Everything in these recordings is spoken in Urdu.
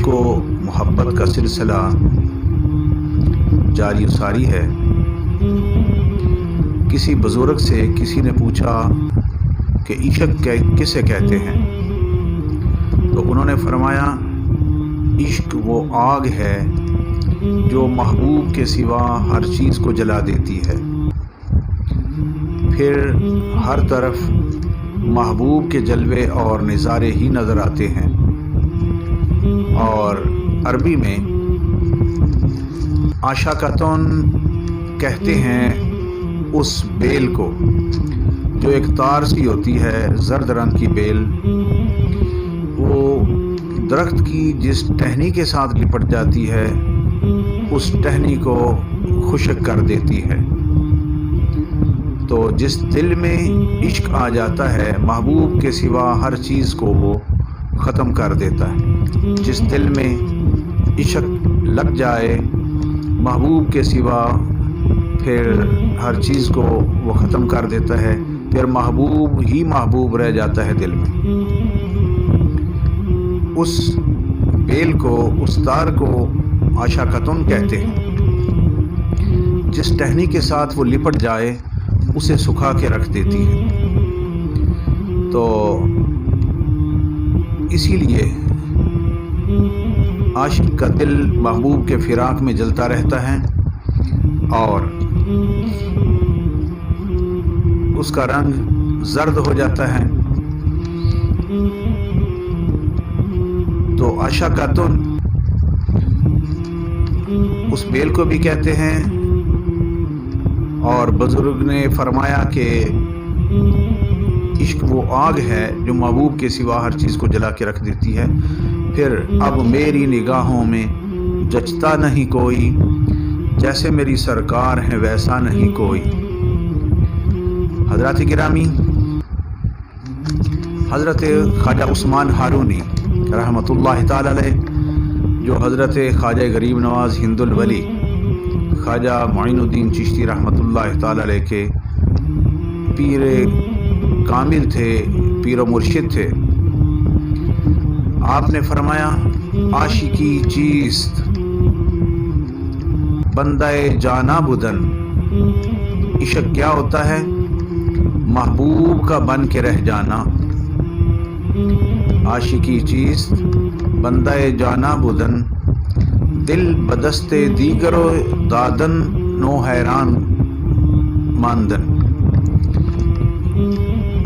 عشق و محبت کا سلسلہ جاری و ساری ہے۔ کسی بزرگ سے کسی نے پوچھا کہ عشق کسے کہتے ہیں، تو انہوں نے فرمایا عشق وہ آگ ہے جو محبوب کے سوا ہر چیز کو جلا دیتی ہے، پھر ہر طرف محبوب کے جلوے اور نظارے ہی نظر آتے ہیں۔ اور عربی میں عاشقتون کہتے ہیں اس بیل کو جو ایک تار سی ہوتی ہے، زرد رنگ کی بیل، وہ درخت کی جس ٹہنی کے ساتھ لپٹ جاتی ہے اس ٹہنی کو خشک کر دیتی ہے۔ تو جس دل میں عشق آ جاتا ہے محبوب کے سوا ہر چیز کو وہ ختم کر دیتا ہے۔ جس دل میں عشق لگ جائے محبوب کے سوا پھر ہر چیز کو وہ ختم کر دیتا ہے، پھر محبوب ہی محبوب رہ جاتا ہے دل میں۔ اس بیل کو، اس تار کو عاشقتون کہتے ہیں۔ جس ٹہنی کے ساتھ وہ لپٹ جائے اسے سکھا کے رکھ دیتی ہے۔ تو اسی لیے عاشق کا دل محبوب کے فراق میں جلتا رہتا ہے اور اس کا رنگ زرد ہو جاتا ہے۔ تو عاشقتون اس بیل کو بھی کہتے ہیں، اور بزرگ نے فرمایا کہ عشق وہ آگ ہے جو محبوب کے سوا ہر چیز کو جلا کے رکھ دیتی ہے، پھر اب میری نگاہوں میں جچتا نہیں کوئی، جیسے میری سرکار ہے ویسا نہیں کوئی۔ حضرات گرامی، حضرت خواجہ عثمان ہارونی رحمۃ اللہ تعالی علیہ، جو حضرت خواجہ غریب نواز ہند الولی خواجہ معین الدین چشتی رحمۃ اللہ تعالی علیہ کے پیر کامل تھے، پیر و مرشد تھے، آپ نے فرمایا عاشقی چیست بندہ جانا بدن، عشق کیا ہوتا ہے؟ محبوب کا بن کے رہ جانا۔ عاشقی چیست بندہ جانا بدن، دل بدستے دیگرو دادن نو حیران ماندن۔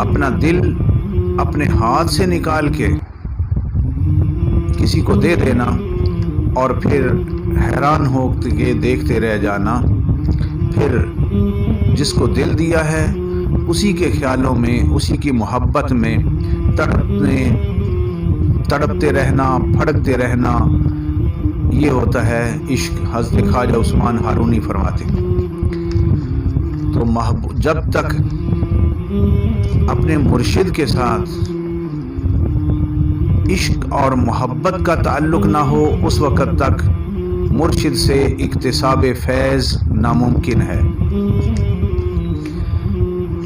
اپنا دل اپنے ہاتھ سے نکال کے کسی کو دے دینا اور پھر حیران ہو کے دیکھتے رہ جانا، پھر جس کو دل دیا ہے اسی کے خیالوں میں، اسی کی محبت میں تڑپتے رہنا، پھڑکتے رہنا، یہ ہوتا ہے عشق۔ حضرت خواجہ عثمان ہارونی فرماتے ہیں۔ تو جب تک اپنے مرشد کے ساتھ عشق اور محبت کا تعلق نہ ہو اس وقت تک مرشد سے اکتساب فیض ناممکن ہے۔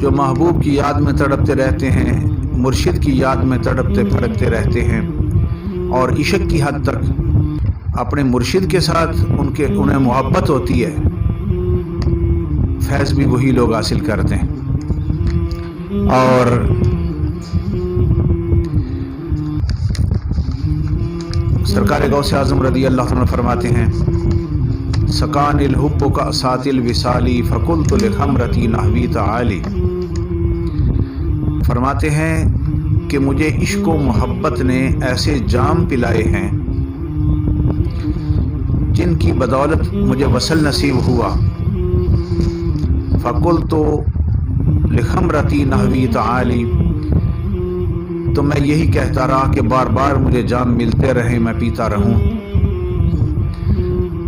جو محبوب کی یاد میں تڑپتے رہتے ہیں، مرشد کی یاد میں تڑپتے پھڑکتے رہتے ہیں اور عشق کی حد تک اپنے مرشد کے ساتھ انہیں محبت ہوتی ہے، فیض بھی وہی لوگ حاصل کرتے ہیں۔ اور سرکار غوث اعظم رضی اللہ عنہ فرماتے ہیں سکان الحب کا سات الوصالی فقلت لخمرتی نحوی تعالی، فرماتے ہیں کہ مجھے عشق و محبت نے ایسے جام پلائے ہیں جن کی بدولت مجھے وصل نصیب ہوا۔ فقلت لخمرتی نحوی تعالی، تو میں یہی کہتا رہا کہ بار بار مجھے جام ملتے رہے، میں پیتا رہوں۔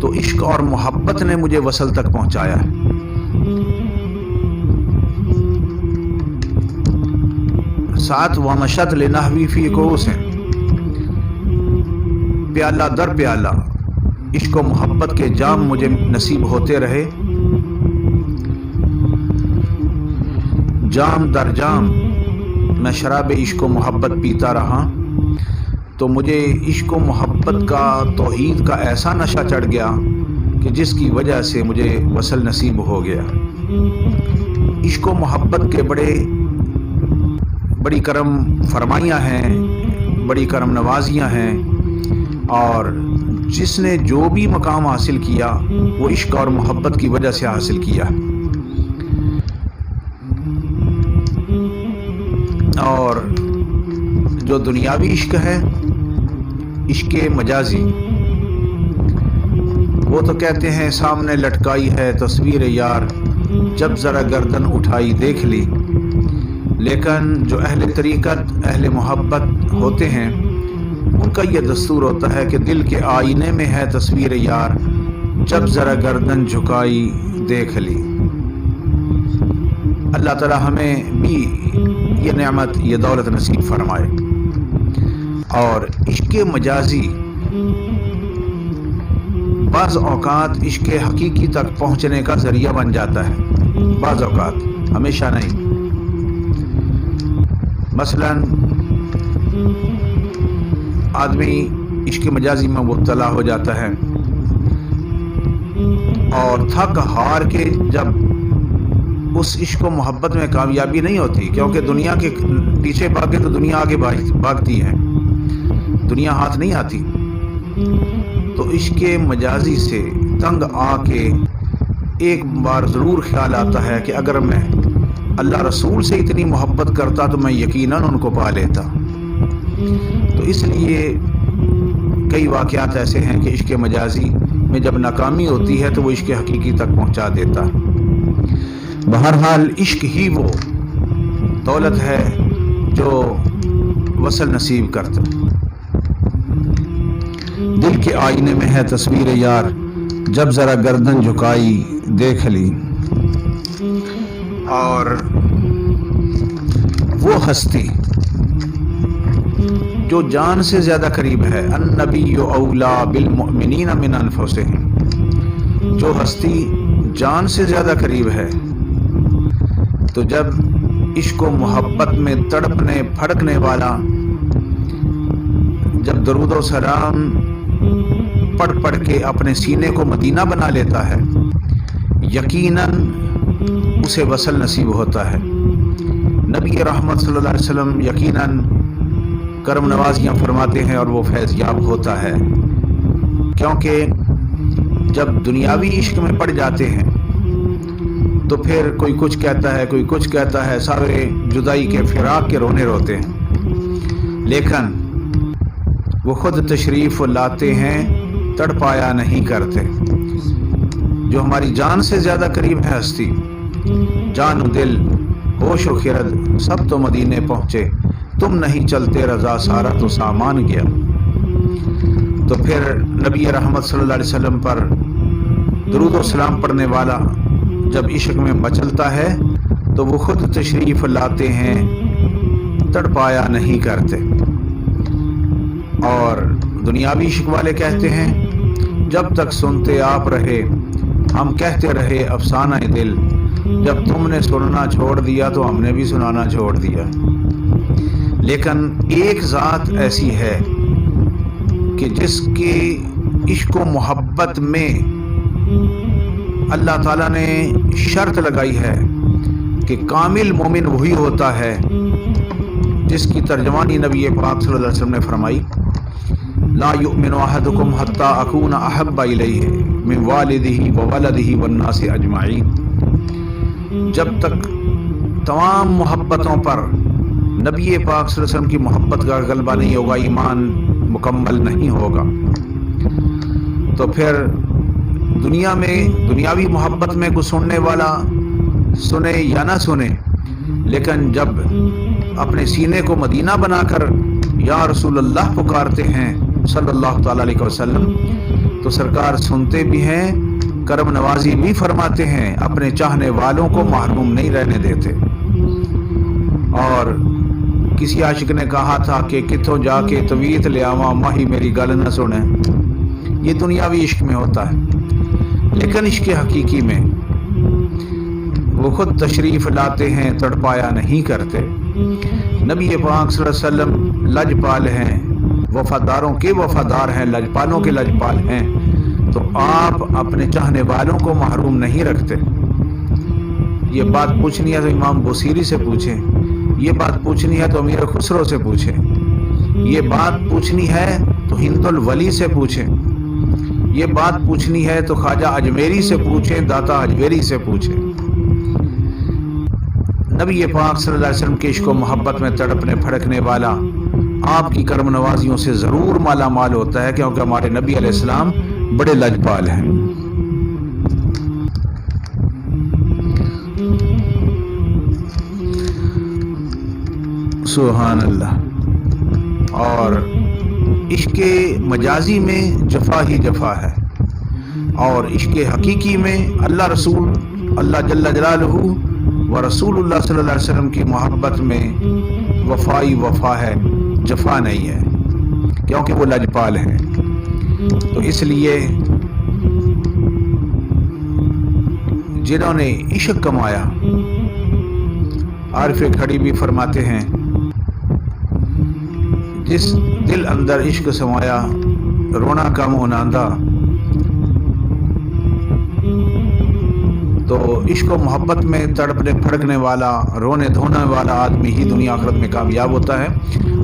تو عشق اور محبت نے مجھے وصل تک پہنچایا ہے۔ ساتھ ومشت لنحوی فی کوس، پیالہ در پیالہ عشق و محبت کے جام مجھے نصیب ہوتے رہے، جام در جام میں شراب عشق و محبت پیتا رہا۔ تو مجھے عشق و محبت کا، توحید کا ایسا نشہ چڑھ گیا کہ جس کی وجہ سے مجھے وصل نصیب ہو گیا۔ عشق و محبت کے بڑی کرم فرمائیاں ہیں، بڑی کرم نوازیاں ہیں، اور جس نے جو بھی مقام حاصل کیا وہ عشق اور محبت کی وجہ سے حاصل کیا۔ اور جو دنیاوی عشق ہے، عشق مجازی، وہ تو کہتے ہیں سامنے لٹکائی ہے تصویر یار، جب ذرا گردن اٹھائی دیکھ لی۔ لیکن جو اہل طریقت، اہل محبت ہوتے ہیں، ان کا یہ دستور ہوتا ہے کہ دل کے آئینے میں ہے تصویر یار، جب ذرا گردن جھکائی دیکھ لی۔ اللہ تعالی ہمیں بھی یہ نعمت، یہ دولت نصیب فرمائے۔ اور عشق مجازی بعض اوقات عشق حقیقی تک پہنچنے کا ذریعہ بن جاتا ہے، بعض اوقات، ہمیشہ نہیں۔ مثلا آدمی عشق مجازی میں مبتلا ہو جاتا ہے اور تھک ہار کے جب اس عشق و محبت میں کامیابی نہیں ہوتی، کیونکہ دنیا کے پیچھے بھاگے تو دنیا آگے بھاگتی ہے، دنیا ہاتھ نہیں آتی، تو عشق مجازی سے تنگ آ کے ایک بار ضرور خیال آتا ہے کہ اگر میں اللہ رسول سے اتنی محبت کرتا تو میں یقیناً ان کو پا لیتا۔ تو اس لیے کئی واقعات ایسے ہیں کہ عشق مجازی میں جب ناکامی ہوتی ہے تو وہ عشق حقیقی تک پہنچا دیتا۔ بہرحال عشق ہی وہ دولت ہے جو وصل نصیب کرتا۔ دل کے آئینے میں ہے تصویر یار، جب ذرا گردن جھکائی دیکھ لی۔ اور وہ ہستی جو جان سے زیادہ قریب ہے، النبی اولا بالمؤمنین من انفسہم، جو ہستی جان سے زیادہ قریب ہے، تو جب عشق و محبت میں تڑپنے پھڑکنے والا جب درود و سلام پڑھ کے اپنے سینے کو مدینہ بنا لیتا ہے، یقیناً اسے وصل نصیب ہوتا ہے۔ نبی رحمت صلی اللہ علیہ وسلم یقیناً کرم نوازیاں فرماتے ہیں اور وہ فیض یاب ہوتا ہے، کیونکہ جب دنیاوی عشق میں پڑ جاتے ہیں تو پھر کوئی کچھ کہتا ہے، کوئی کچھ کہتا ہے، سارے جدائی کے، فراق کے رونے روتے ہیں، لیکن وہ خود تشریف لاتے ہیں، تڑپایا نہیں کرتے۔ جو ہماری جان سے زیادہ قریب ہے ہستی، جان و دل، ہوش و خرد سب تو مدینے پہنچے، تم نہیں چلتے رضا سارا تو سامان گیا۔ تو پھر نبی رحمت صلی اللہ علیہ وسلم پر درود و سلام پڑھنے والا جب عشق میں مچلتا ہے تو وہ خود تشریف لاتے ہیں، تڑپایا نہیں کرتے۔ اور دنیاوی عشق والے کہتے ہیں جب تک سنتے آپ رہے ہم کہتے رہے افسانہ دل، جب تم نے سننا چھوڑ دیا تو ہم نے بھی سنانا چھوڑ دیا۔ لیکن ایک ذات ایسی ہے کہ جس کے عشق و محبت میں اللہ تعالیٰ نے شرط لگائی ہے کہ کامل مومن وہی ہوتا ہے جس کی ترجمانی نبی پاک صلی اللہ علیہ وسلم نے فرمائی، لا یؤمن احدکم حتی اکون احب الیہ من والدہ وولدہ والناس اجمعین۔ جب تک تمام محبتوں پر نبی پاک صلی اللہ علیہ وسلم کی محبت کا غلبہ نہیں ہوگا، ایمان مکمل نہیں ہوگا۔ تو پھر دنیا میں دنیاوی محبت میں کچھ سننے والا سنے یا نہ سنے، لیکن جب اپنے سینے کو مدینہ بنا کر یا رسول اللہ پکارتے ہیں صلی اللہ تعالی علیہ وسلم، تو سرکار سنتے بھی ہیں، کرم نوازی بھی فرماتے ہیں، اپنے چاہنے والوں کو محروم نہیں رہنے دیتے۔ اور کسی عاشق نے کہا تھا کہ کتوں جا کے تویت لے آواں ماہی میری گل نہ سنے، یہ دنیاوی عشق میں ہوتا ہے، لیکن عشق حقیقی میں وہ خود تشریف لاتے ہیں، تڑپایا نہیں کرتے۔ نبی پاک صلی اللہ علیہ وسلم لجپال ہیں، وفاداروں کے وفادار ہیں، لجپالوں کے لجپال ہیں، تو آپ اپنے چاہنے والوں کو محروم نہیں رکھتے۔ یہ بات پوچھنی ہے تو امام بوصیری سے پوچھیں، یہ بات پوچھنی ہے تو امیر خسرو سے پوچھیں، یہ بات پوچھنی ہے تو ہند الولی سے پوچھیں، یہ بات پوچھنی ہے تو خواجہ اجمیری سے پوچھیں، داتا اجمیری سے پوچھیں۔ نبی پاک صلی اللہ علیہ وسلم کے عشق و محبت میں تڑپنے پھڑکنے والا آپ کی کرم نوازیوں سے ضرور مالا مال ہوتا ہے، کیونکہ ہمارے نبی علیہ السلام بڑے لجپال ہیں۔ سبحان اللہ۔ اور عشق مجازی میں جفا ہی جفا ہے، اور عشق حقیقی میں اللہ رسول اللہ جل جلالہ و رسول اللہ صلی اللہ علیہ وسلم کی محبت میں وفائی وفا ہے، جفا نہیں ہے، کیونکہ وہ لجپال ہیں۔ تو اس لیے جنہوں نے عشق کمایا، عارف کھڑی بھی فرماتے ہیں جس دل اندر عشق سمایا رونا کم ہوناندا، تو عشق و محبت میں تڑپنے پھڑکنے والا رونے دھونے والا آدمی ہی دنیا آخرت میں کامیاب ہوتا ہے،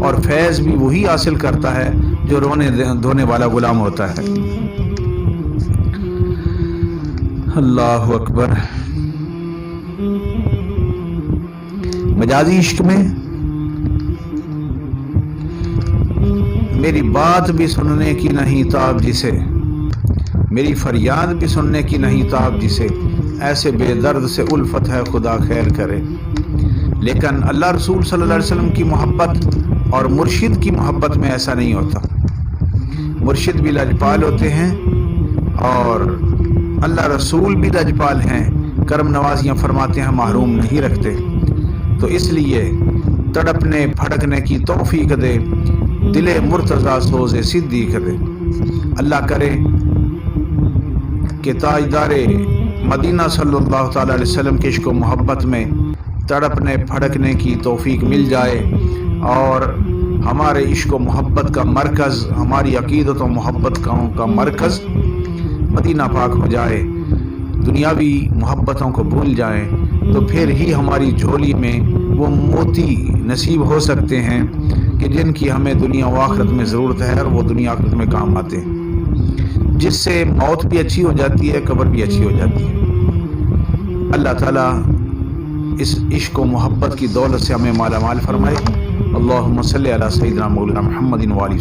اور فیض بھی وہی حاصل کرتا ہے جو رونے دھونے والا غلام ہوتا ہے۔ اللہ اکبر۔ مجازی عشق میں میری بات بھی سننے کی نہیں تاب جسے، میری فریاد بھی سننے کی نہیں تاب جسے، ایسے بے درد سے الفت ہے خدا خیر کرے۔ لیکن اللہ رسول صلی اللہ علیہ وسلم کی محبت اور مرشد کی محبت میں ایسا نہیں ہوتا۔ مرشد بھی لجپال ہوتے ہیں اور اللہ رسول بھی لجپال ہیں، کرم نوازیاں فرماتے ہیں، محروم نہیں رکھتے۔ تو اس لیے تڑپنے پھڑکنے کی توفیق دے، دل مرتضیٰ سوز صدیق دے۔ اللہ کرے کہ تاجدار مدینہ صلی اللہ تعالی علیہ وسلم کے عشق و محبت میں تڑپنے پھڑکنے کی توفیق مل جائے، اور ہمارے عشق و محبت کا مرکز، ہماری عقیدت و محبت کا مرکز مدینہ پاک ہو جائے، دنیاوی محبتوں کو بھول جائیں، تو پھر ہی ہماری جھولی میں وہ موتی نصیب ہو سکتے ہیں کہ جن کی ہمیں دنیا و آخرت میں ضرورت ہے، اور وہ دنیا آخرت میں کام آتے ہیں، جس سے موت بھی اچھی ہو جاتی ہے، قبر بھی اچھی ہو جاتی ہے۔ اللہ تعالیٰ اس عشق و محبت کی دولت سے ہمیں مالا مال فرمائے۔ اللہم صلی علی سیدنا مولانا محمد و آلہ